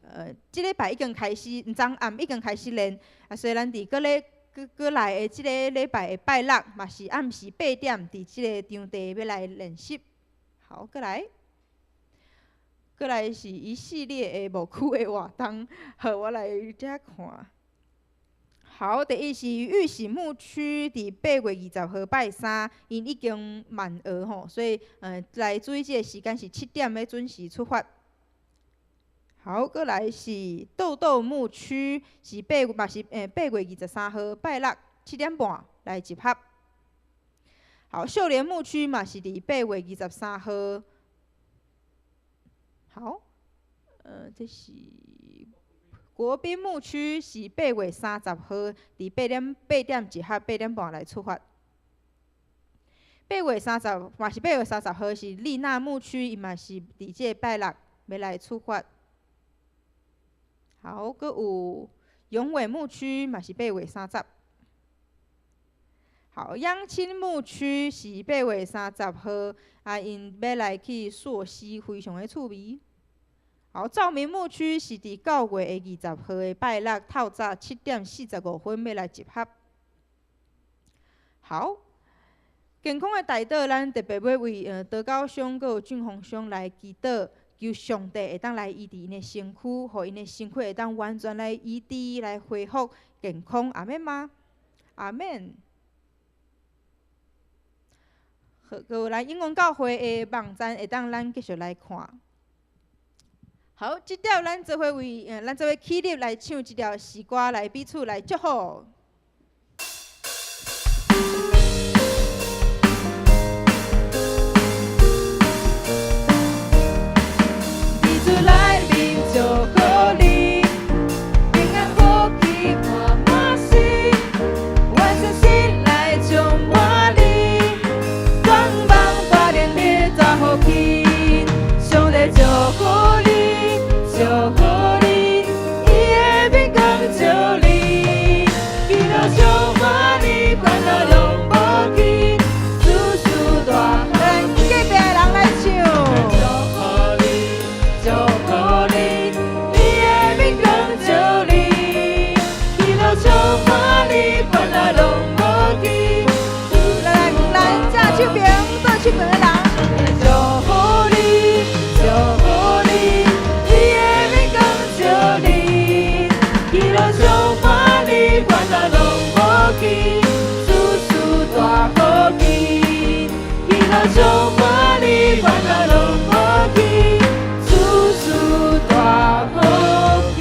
即礼拜已经开始，昨暗已经开始练。啊，所以咱伫过来的即个礼拜的拜六，嘛是暗时8点，伫即个场地要来练习。好，过来。过来是一系列的牧区的活动，好，我来遮看。好，第一是玉喜牧区，伫8月20号拜三，因已经满额吼，所以来注意这个时间是7点要准时出发。好，过来是豆豆牧区，是8月23号拜六7点半来集合。好，秀莲牧区嘛是伫8月23号。好，这是国宾牧区是8月30号，伫8点集合，8点半来出发。8月30号是丽娜牧区，伊嘛是伫这个拜六要来出发。好，佮有永伟牧区嘛是8月30。好，央亲牧区是8月30号，啊，因要来去溯溪，非常的趣味。好，兆明牧区是伫9月20号的拜六透早7点45分要来集合。好，健康的代祷，咱特别要为德高乡佮俊宏乡来祈祷，求上帝会当来医治因的身躯，互因的身躯会当完全来医治、来恢复健康。阿免吗？阿免。好，佮咱永光教会的网站会当咱继续来看。好，即条咱做伙起立来唱即条诗歌，来彼此来祝福。彼此来宾祝福你，平安福气满满心，完成心来充满你，光芒发亮烈照福气，上帝祝福你。祝福你，伊的平安照你，手边，倒手边的人。祝福你，祝福你，你的面讲祝你，喜乐充满你，烦恼拢无去，事事大好去，喜乐充满你，烦恼拢无去，事事大好去。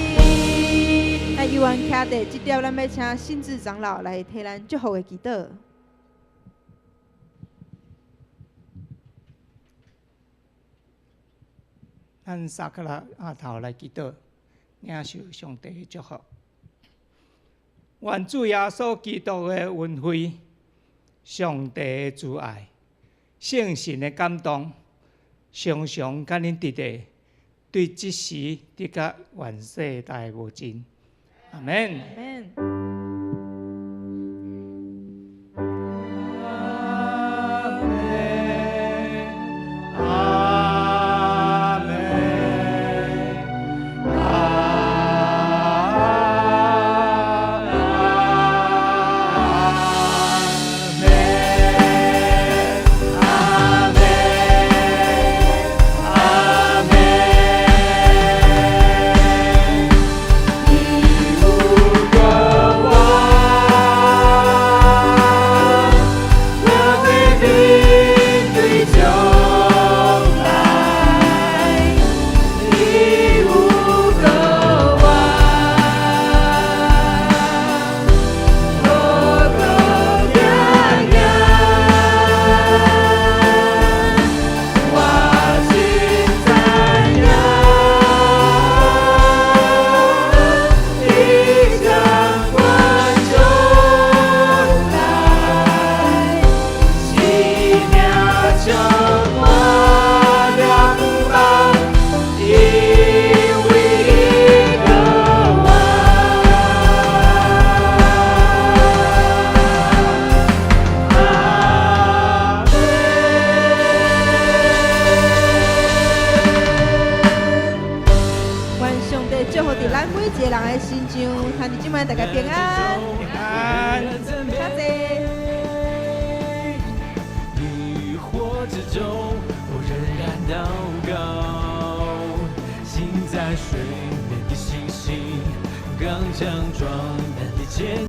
那犹原徛伫即条，咱要请信志长老来替咱祝福的祈祷。咱撒克拉阿头来祈祷，领受上帝的祝福。愿主耶稣基督的恩惠、上帝的慈爱、圣神的感动，常常甲恁伫地，对即时直甲万世代无尽。阿门。阿门。大家平安，平安，谢谢。渔火之中，我仍然祷告，行在水面的星星，刚强壮胆的前。